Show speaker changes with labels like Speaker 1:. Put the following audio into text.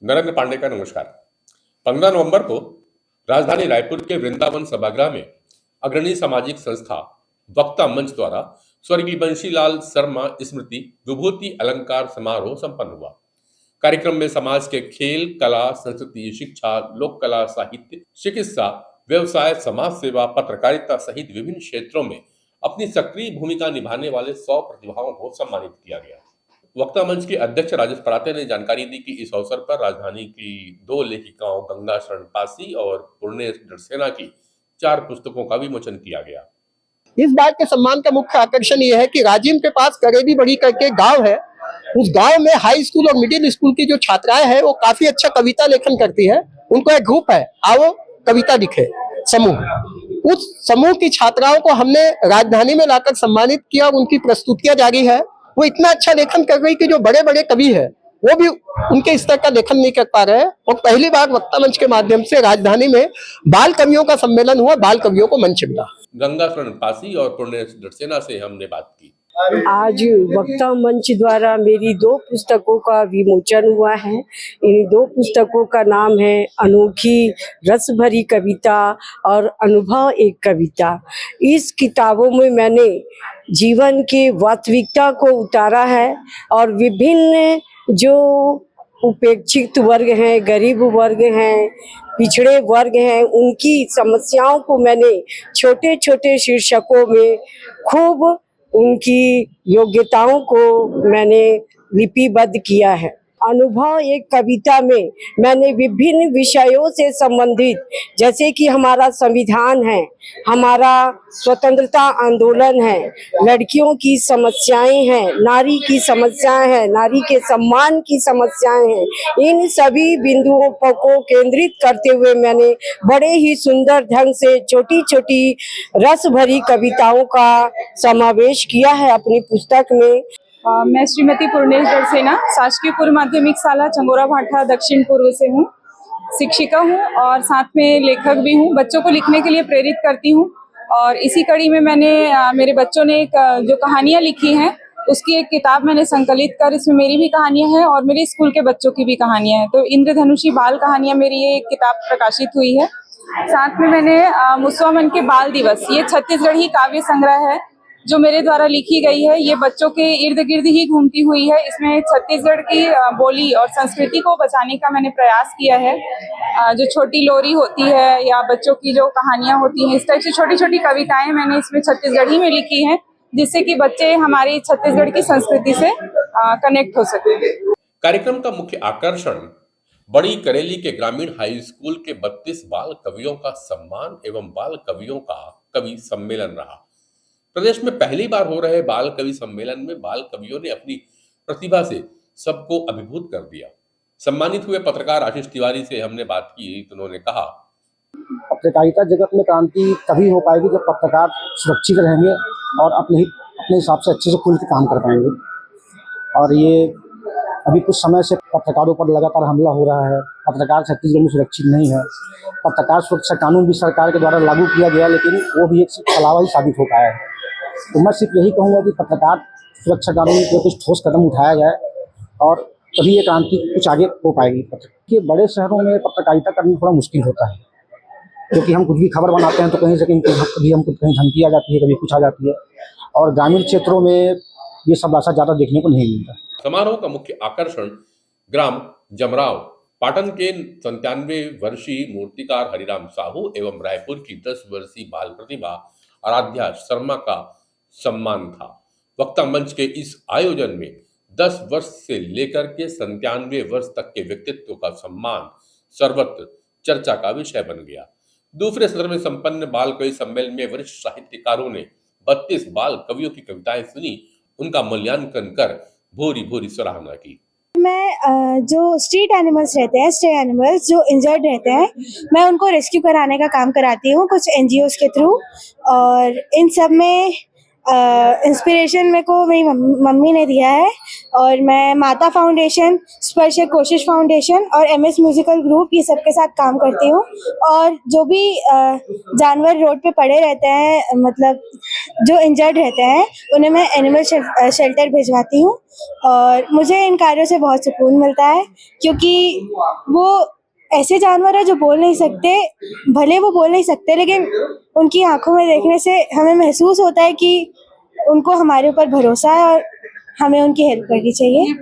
Speaker 1: नरेंद्र पांडे का नमस्कार। 15 नवंबर को राजधानी रायपुर के वृंदावन सभागृह में अग्रणी सामाजिक संस्था वक्ता मंच द्वारा स्वर्गीय बंशीलाल शर्मा स्मृति विभूति अलंकार समारोह संपन्न हुआ। कार्यक्रम में समाज के खेल, कला, संस्कृति, शिक्षा, लोक कला, साहित्य, चिकित्सा, व्यवसाय, समाज सेवा, पत्रकारिता सहित विभिन्न क्षेत्रों में अपनी सक्रिय भूमिका निभाने वाले 100 प्रतिभाओं को सम्मानित किया गया। वक्ता मंच के अध्यक्ष राजेश पराते ने जानकारी दी कि इस अवसर पर राजधानी की 2 लेखिकाओं गंगा शरण पासी और पूर्णेश डरसेना की 4 पुस्तकों का विमोचन किया गया।
Speaker 2: इस बार के सम्मान का मुख्य आकर्षण यह है कि राजिम के पास करेबी बड़ी करके गांव है। उस गांव में हाई स्कूल और मिडिल स्कूल की जो छात्राएं हैं वो काफी अच्छा कविता लेखन करती है। उनको एक ग्रुप है, आओ कविता लिखे समूह। उस समूह की छात्राओं को हमने राजधानी में लाकर सम्मानित किया और उनकी प्रस्तुतियां जारी है। वो इतना अच्छा लेखन कर रही कि जो बड़े बड़े कवि है वो भी उनके स्तर का लेखन नहीं कर पा रहे हैं। और पहली बार वक्ता मंच के माध्यम से राजधानी में बाल कवियों का सम्मेलन हुआ, बाल कवियों को मंच मिला।
Speaker 1: गंगा शरण पासी और पूर्णेश डरसेना से हमने बात की।
Speaker 3: आज वक्ता मंच द्वारा मेरी 2 पुस्तकों का विमोचन हुआ है। इन 2 पुस्तकों का नाम है अनोखी रस भरी कविता और अनुभव एक कविता। इस किताबों में मैंने जीवन की वास्तविकता को उतारा है और विभिन्न जो उपेक्षित वर्ग हैं, गरीब वर्ग हैं, पिछड़े वर्ग हैं, उनकी समस्याओं को मैंने छोटे छोटे शीर्षकों में खूब उनकी योग्यताओं को मैंने लिपिबद्ध किया है। अनुभव एक कविता में मैंने विभिन्न विषयों से संबंधित, जैसे कि हमारा संविधान है, हमारा स्वतंत्रता आंदोलन है, लड़कियों की समस्याएं हैं, नारी की समस्याएं हैं, नारी के सम्मान की समस्याएं हैं, इन सभी बिंदुओं को केंद्रित करते हुए मैंने बड़े ही सुंदर ढंग से छोटी छोटी रस भरी कविताओं का समावेश किया है अपनी पुस्तक में।
Speaker 4: मैं श्रीमती पूर्णेश डरसेना शासकीय पूर्व माध्यमिक शाला चंगोरा भाठा दक्षिण पूर्व से हूँ। शिक्षिका हूँ और साथ में लेखक भी हूँ। बच्चों को लिखने के लिए प्रेरित करती हूँ और इसी कड़ी में मैंने मेरे बच्चों ने एक जो कहानियाँ लिखी हैं उसकी एक किताब मैंने संकलित कर, इसमें मेरी भी कहानियाँ हैं और मेरे स्कूल के बच्चों की भी कहानियाँ हैं। तो इंद्रधनुषी बाल कहानियाँ मेरी ये एक किताब प्रकाशित हुई है। साथ में मैंने मुसवा मन के बाल दिवस, ये छत्तीसगढ़ी काव्य संग्रह है जो मेरे द्वारा लिखी गई है। ये बच्चों के इर्द गिर्द ही घूमती हुई है। इसमें छत्तीसगढ़ की बोली और संस्कृति को बचाने का मैंने प्रयास किया है। जो छोटी लोरी होती है या बच्चों की जो कहानियां होती हैं, इस टाइप से छोटी छोटी कविताएं मैंने इसमें छत्तीसगढ़ी में लिखी हैं, जिससे कि बच्चे हमारी छत्तीसगढ़ की संस्कृति से कनेक्ट हो सके।
Speaker 1: कार्यक्रम का मुख्य आकर्षण बड़ी करेली के ग्रामीण हाई स्कूल के 32 बाल कवियों का सम्मान एवं बाल कवियों का कवि सम्मेलन रहा। प्रदेश में पहली बार हो रहे बाल कवि सम्मेलन में बाल कवियों ने अपनी प्रतिभा से सबको अभिभूत कर दिया। सम्मानित हुए पत्रकार आशीष तिवारी से हमने बात की तो उन्होंने कहा,
Speaker 5: पत्रकारिता जगत में क्रांति तभी हो पाएगी जब पत्रकार सुरक्षित रहेंगे और अपने हिसाब से अच्छे से खुल के काम कर पाएंगे। और ये अभी कुछ समय से पत्रकारों पर लगातार हमला हो रहा है। पत्रकार छत्तीसगढ़ में सुरक्षित नहीं है। पत्रकार सुरक्षा कानून भी सरकार के द्वारा लागू किया गया, लेकिन वो भी एक छलावा ही साबित हो पाया है। तो मैं सिर्फ यही कहूँगा कि पत्रकार सुरक्षा कानून पे कुछ ठोस कदम उठाया जाए और तभी ये क्रांति कुछ आगे हो पाएगी। कि बड़े शहरों में पत्रकारिता करना थोड़ा मुश्किल होता है, क्योंकि हम कुछ भी खबर बनाते हैं तो कहीं से कभी हमको कहीं धमकी आ जाती है, कभी कुछ आ जाती है। और ग्रामीण क्षेत्रों में ये सब ऐसा ज़्यादा देखने को नहीं मिलता।
Speaker 1: समारोह का मुख्य आकर्षण ग्राम जमराव पाटन के 97 वर्षीय मूर्तिकार हरिराम साहू एवं रायपुर की 10 वर्षीय बाल प्रतिभा आराध्या शर्मा का सम्मान था। वक्ता मंच के इस आयोजन में 10 वर्ष से लेकर के 97 वर्ष तक के व्यक्तित्व का सम्मान सर्वत्र चर्चा का विषय बन गया। दूसरे सत्र में संपन्न बाल कवि सम्मेलन में वरिष्ठ साहित्यकारों ने 32 बाल कवियों की कविताएं सुनी, उनका मूल्यांकन कर भूरी भूरी सराहना की।
Speaker 6: मैं जो स्ट्रीट एनिमल्स रहते हैं, स्ट्रे एनिमल्स जो इंजर्ड रहते हैं, मैं उनको रेस्क्यू कराने का काम कराती हूँ कुछ एनजीओज के थ्रू। और इन सब में इंस्पिरेशन मेरे को मेरी मम्मी ने दिया है। और मैं माता फाउंडेशन, स्पर्श कोशिश फाउंडेशन और एमएस म्यूजिकल ग्रुप, ये सब के साथ काम करती हूँ। और जो भी जानवर रोड पे पड़े रहते हैं, मतलब जो इंजर्ड रहते हैं उन्हें मैं एनिमल शेल्टर भिजवाती हूँ। और मुझे इन कार्यों से बहुत सुकून मिलता है, क्योंकि वो ऐसे जानवर है जो बोल नहीं सकते, भले वो बोल नहीं सकते, लेकिन उनकी आंखों में देखने से हमें महसूस होता है कि उनको हमारे ऊपर भरोसा है और हमें उनकी हेल्प करनी चाहिए।